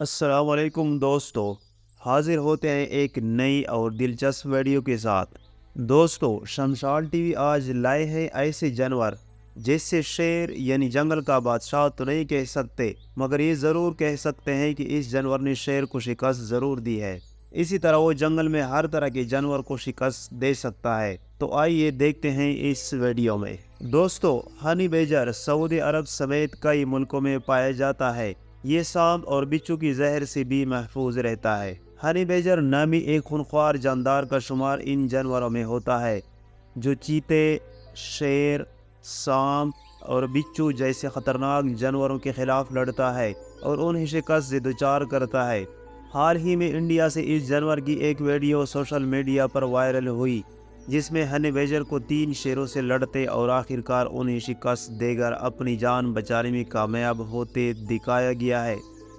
अस्सलाम वालेकुम दोस्तों। हाजिर होते हैं एक नई और दिलचस्प वीडियो के साथ। दोस्तों, शमशाल टीवी आज लाए हैं ऐसे जानवर जिससे शेर यानी जंगल का बादशाह तो नहीं कह सकते, मगर ये ज़रूर कह सकते हैं कि इस जानवर ने शेर को शिकस्त ज़रूर दी है। इसी तरह वो जंगल में हर तरह के जानवर को शिकस्त दे सकता है। तो आइए देखते हैं इस वीडियो में। दोस्तों, हनी बेजर सऊदी अरब समेत कई मुल्कों में पाया जाता है। ये सांप और बिच्छू की जहर से भी महफूज रहता है। हनी बेजर नामी एक खूंखार जानदार का शुमार इन जानवरों में होता है जो चीते, शेर, सांप और बिच्छू जैसे खतरनाक जानवरों के खिलाफ लड़ता है और उन्हें शिकस्त से दुचार करता है। हाल ही में इंडिया से इस जानवर की एक वीडियो सोशल मीडिया पर वायरल हुई जिसमें हनी बेजर को 3 शेरों से लड़ते और आखिरकार उन्हें शिकस्त देकर अपनी जान बचाने में कामयाब होते दिखाया गया है।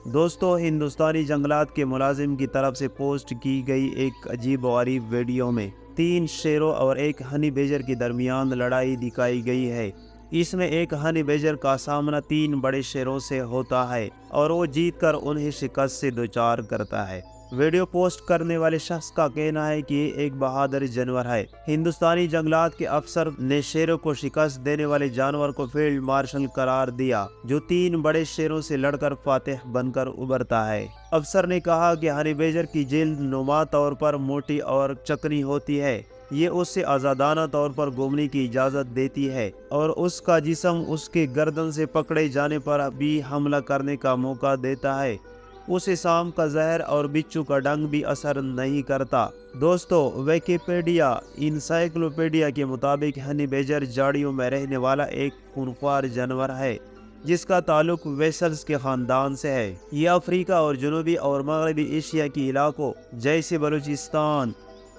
दोस्तों, हिंदुस्तानी जंगलात के मुलाजिम की तरफ से पोस्ट की गई एक अजीब व गरीब वीडियो में 3 शेरों और एक हनी बेजर के दरमियान लड़ाई दिखाई गई है। इसमें एक हनी बेजर का सामना 3 बड़े शेरों से होता है और वो जीतकर उन्हें शिकस्त से दुचार करता है। वीडियो पोस्ट करने वाले शख्स का कहना है कि ये एक बहादुर जानवर है। हिंदुस्तानी जंगलात के अफसर ने शेरों को शिकस्त देने वाले जानवर को फील्ड मार्शल करार दिया जो 3 बड़े शेरों से लड़कर फातेह बनकर उभरता है। अफसर ने कहा कि हनी बेजर की जिल्द नुमा तौर पर मोटी और चकनी होती है। ये उससे आज़ादाना तौर पर घूमने की इजाज़त देती है और उसका जिस्म उसके गर्दन से पकड़े जाने पर भी हमला करने का मौका देता है। उसे सांप का जहर और बिच्छू का डंक भी असर नहीं करता। दोस्तों, विकिपीडिया इंसाइक्लोपीडिया के मुताबिक हनी बेजर झाड़ियों में रहने वाला एक खूंखार जानवर है जिसका ताल्लुक वेसल्स के ख़ानदान से है। ये अफ्रीका और जनूबी और मगरबी एशिया के इलाकों जैसे बलूचिस्तान,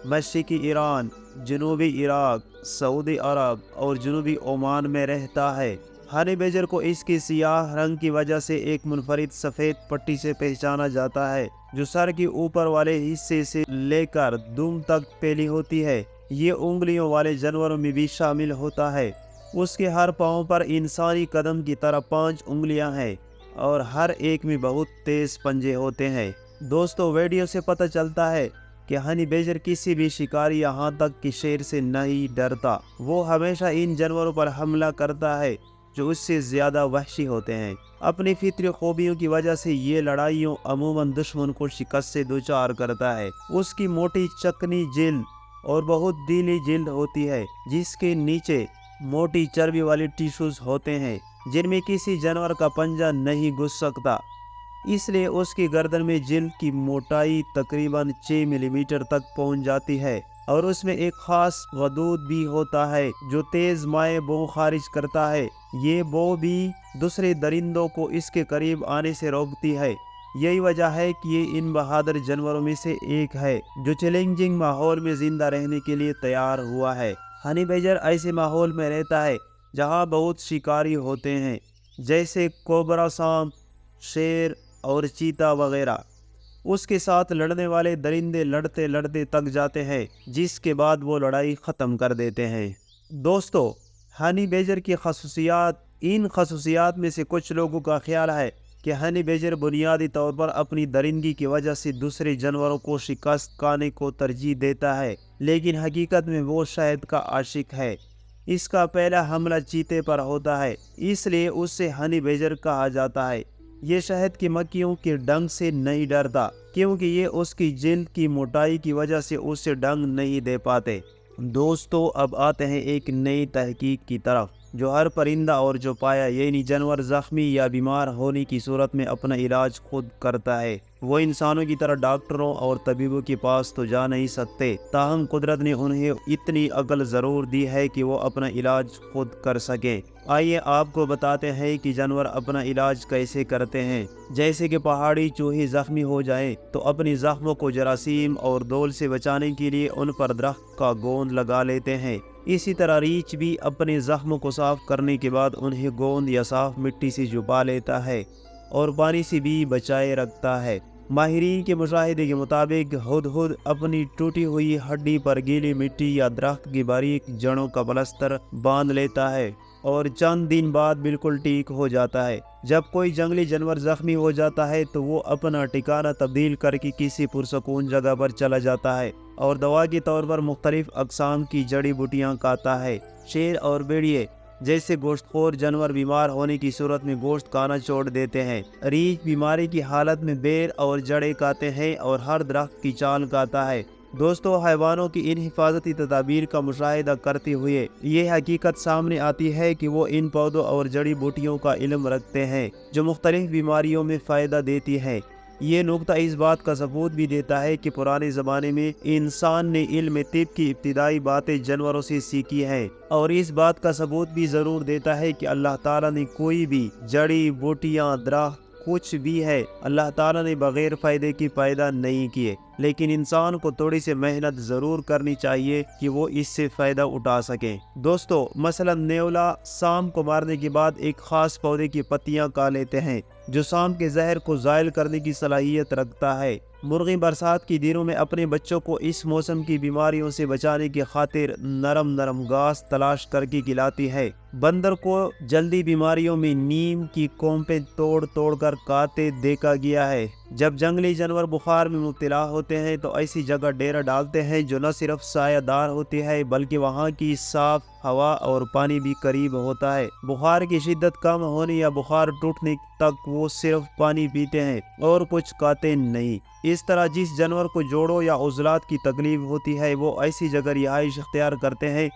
मशरक़ी ईरान, जनूबी इराक, सऊदी अरब और जनूबी ओमान में रहता है। हनी बेजर को इसके सियाह रंग की वजह से एक मुनफरिद सफ़ेद पट्टी से पहचाना जाता है जो सर के ऊपर वाले हिस्से से लेकर दुम तक फैली होती है। ये उंगलियों वाले जानवरों में भी शामिल होता है। उसके हर पाँव पर इंसानी कदम की तरह 5 उंगलियां हैं और हर एक में बहुत तेज पंजे होते हैं। दोस्तों, वीडियो से पता चलता है कि हनी बेजर किसी भी शिकारी यहाँ तक कि शेर से नहीं डरता। वो हमेशा इन जानवरों पर हमला करता है जो उससे ज़्यादा वहशी होते हैं। अपनी फितरी खूबियों की वजह से ये लड़ाइयों अमूमन दुश्मन को शिकस्त से दुचार करता है। उसकी मोटी चकनी जिल्द और बहुत ढीली जिल्द होती है जिसके नीचे मोटी चर्बी वाले टिश्यूज होते हैं जिनमें किसी जानवर का पंजा नहीं घुस सकता। इसलिए उसकी गर्दन में जिल्द की मोटाई तकरीबन 6 मिलीमीटर तक पहुंच जाती है और उसमें एक खास गदूद भी होता है जो तेज माए बो खारिज करता है। ये बो भी दूसरे दरिंदों को इसके करीब आने से रोकती है। यही वजह है कि ये इन बहादुर जानवरों में से एक है जो चैलेंजिंग माहौल में जिंदा रहने के लिए तैयार हुआ है। हनी बेजर ऐसे माहौल में रहता है जहाँ बहुत शिकारी होते हैं जैसे कोबरा सांप, शेर और चीता वगैरह। उसके साथ लड़ने वाले दरिंदे लड़ते लड़ते थक जाते हैं जिसके बाद वो लड़ाई ख़त्म कर देते हैं। दोस्तों, हनी बेजर की इन खसूसियात में से कुछ लोगों का ख्याल है कि हनी बेजर बुनियादी तौर पर अपनी दरिंदगी की वजह से दूसरे जानवरों को शिकस्त खाने को तरजीह देता है, लेकिन हकीकत में वो शहद का आशिक है। इसका पहला हमला चीते पर होता है, इसलिए उससे हनी बेजर कहा जाता है। ये शहद की मक्खियों के डंक से नहीं डरता क्योंकि ये उसकी जिल्द की मोटाई की वजह से उससे डंक नहीं दे पाते। दोस्तों, अब आते हैं एक नई तहकीक की तरफ जो हर परिंदा और जो पाया यानी जानवर जख्मी या बीमार होने की सूरत में अपना इलाज खुद करता है। वो इंसानों की तरह डॉक्टरों और तबीबों के पास तो जा नहीं सकते, ताहम कुदरत ने उन्हें इतनी अक्ल ज़रूर दी है कि वो अपना इलाज खुद कर सके। आइए आपको बताते हैं कि जानवर अपना इलाज कैसे करते हैं। जैसे कि पहाड़ी चूहे जख्मी हो जाएं तो अपनी जख्मों को जरासीम और धूल से बचाने के लिए उन पर दरख्त का गोंद लगा लेते हैं। इसी तरह रीछ भी अपने जख्मों को साफ करने के बाद उन्हें गोंद या साफ मिट्टी से छुपा लेता है और पानी से भी बचाए रखता है। माहिरीन के मुशाहिदे के मुताबिक हुदहुद अपनी टूटी हुई हड्डी पर गीली मिट्टी या दरख्त की बारीक जड़ों का प्लास्टर बांध लेता है اور چند دن بعد بالکل ٹھیک ہو جاتا ہے۔ جب کوئی جنگلی جانور زخمی ہو جاتا ہے تو وہ اپنا ٹھکانہ تبدیل کر کے کسی پرسکون جگہ پر چلا جاتا ہے اور دوا کے طور پر مختلف اقسام کی جڑی بوٹیاں کھاتا ہے۔ شیر اور بھیڑیے جیسے گوشت خور جانور بیمار ہونے کی صورت میں گوشت کھانا چھوڑ دیتے ہیں۔ ریچھ بیماری کی حالت میں بیر اور جڑیں کھاتے ہیں اور ہر درخت کی چھال کھاتا ہے۔ دوستو، حیوانوں کی ان حفاظتی تدابیر کا مشاہدہ کرتے ہوئے یہ حقیقت سامنے آتی ہے کہ وہ ان پودوں اور جڑی بوٹیوں کا علم رکھتے ہیں جو مختلف بیماریوں میں فائدہ دیتی ہیں۔ یہ نقطہ اس بات کا ثبوت بھی دیتا ہے کہ پرانے زمانے میں انسان نے علم طب کی ابتدائی باتیں جانوروں سے سیکھی ہیں، اور اس بات کا ثبوت بھی ضرور دیتا ہے کہ اللہ تعالیٰ نے کوئی بھی جڑی بوٹیاں، درخت، کچھ بھی ہے، اللہ تعالیٰ نے بغیر فائدے کی پیدا نہیں کیے، لیکن انسان کو تھوڑی سی محنت ضرور کرنی چاہیے کہ وہ اس سے فائدہ اٹھا سکیں۔ دوستو، مثلا نیولا سانپ کو مارنے کے بعد ایک خاص پودے کی پتیاں کھا لیتے ہیں جو سانپ کے زہر کو زائل کرنے کی صلاحیت رکھتا ہے۔ مرغی برسات کی دنوں میں اپنے بچوں کو اس موسم کی بیماریوں سے بچانے کی خاطر نرم نرم گھاس تلاش کر کے کھلاتی ہے۔ بندر کو جلدی بیماریوں میں نیم کی کونپیں توڑ توڑ کر کھاتے دیکھا گیا ہے۔ جب جنگلی جانور بخار میں مبتلا ہوتے ہیں تو ایسی جگہ ڈیرا ڈالتے ہیں جو نہ صرف سایہ دار ہوتی ہے بلکہ وہاں کی صاف ہوا اور پانی بھی قریب ہوتا ہے۔ بخار کی شدت کم ہونے یا بخار ٹوٹنے تک وہ صرف پانی پیتے ہیں اور کچھ کھاتے نہیں۔ اس طرح جس جانور کو جوڑوں یا عضلات کی تکلیف ہوتی ہے وہ ایسی جگہ رہائش اختیار کرتے ہیں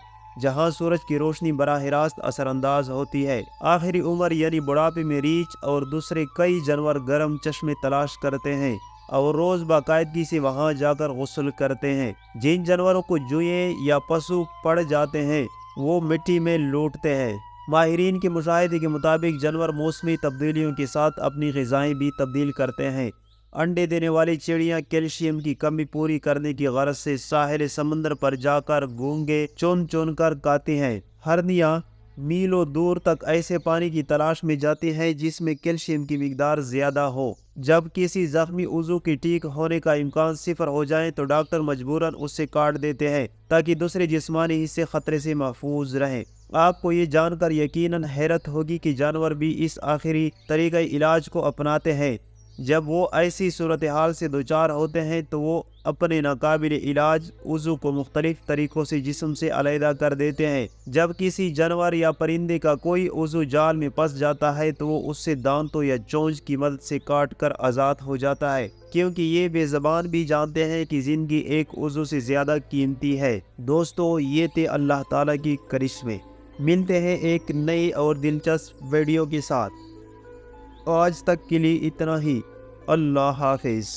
جہاں سورج کی روشنی براہ راست اثر انداز ہوتی ہے۔ آخری عمر یعنی بڑھاپے میں ریچھ اور دوسرے کئی جانور گرم چشمے تلاش کرتے ہیں اور روز باقاعدگی سے وہاں جا کر غسل کرتے ہیں۔ جن جانوروں کو جوئیں یا پسو پڑ جاتے ہیں وہ مٹی میں لوٹتے ہیں۔ ماہرین کے مشاہدے کے مطابق جانور موسمی تبدیلیوں کے ساتھ اپنی غذائیں بھی تبدیل کرتے ہیں۔ انڈے دینے والی چڑیاں کیلشیم کی کمی پوری کرنے کی غرض سے ساحل سمندر پر جا کر گھونگے چن چن کر کھاتی ہیں۔ ہرنیاں میلوں دور تک ایسے پانی کی تلاش میں جاتی ہیں جس میں کیلشیم کی مقدار زیادہ ہو۔ جب کسی زخمی عضو کے ٹھیک ہونے کا امکان صفر ہو جائے تو ڈاکٹر مجبوراً اسے کاٹ دیتے ہیں تاکہ دوسرے جسمانی حصے خطرے سے محفوظ رہیں۔ آپ کو یہ جان کر یقیناً حیرت ہوگی کہ جانور بھی اس آخری طریقہ علاج کو اپناتے ہیں۔ جب وہ ایسی صورتحال سے دوچار ہوتے ہیں تو وہ اپنے ناقابل علاج عضو کو مختلف طریقوں سے جسم سے علیحدہ کر دیتے ہیں۔ جب کسی جانور یا پرندے کا کوئی عضو جال میں پھنس جاتا ہے تو وہ اس سے دانتوں یا چونچ کی مدد سے کاٹ کر آزاد ہو جاتا ہے، کیونکہ یہ بے زبان بھی جانتے ہیں کہ زندگی ایک عضو سے زیادہ قیمتی ہے۔ دوستو، یہ تھے اللہ تعالیٰ کی کرشمے۔ ملتے ہیں ایک نئی اور دلچسپ ویڈیو کے ساتھ۔ آج تک کے لیے اتنا ہی۔ اللہ حافظ۔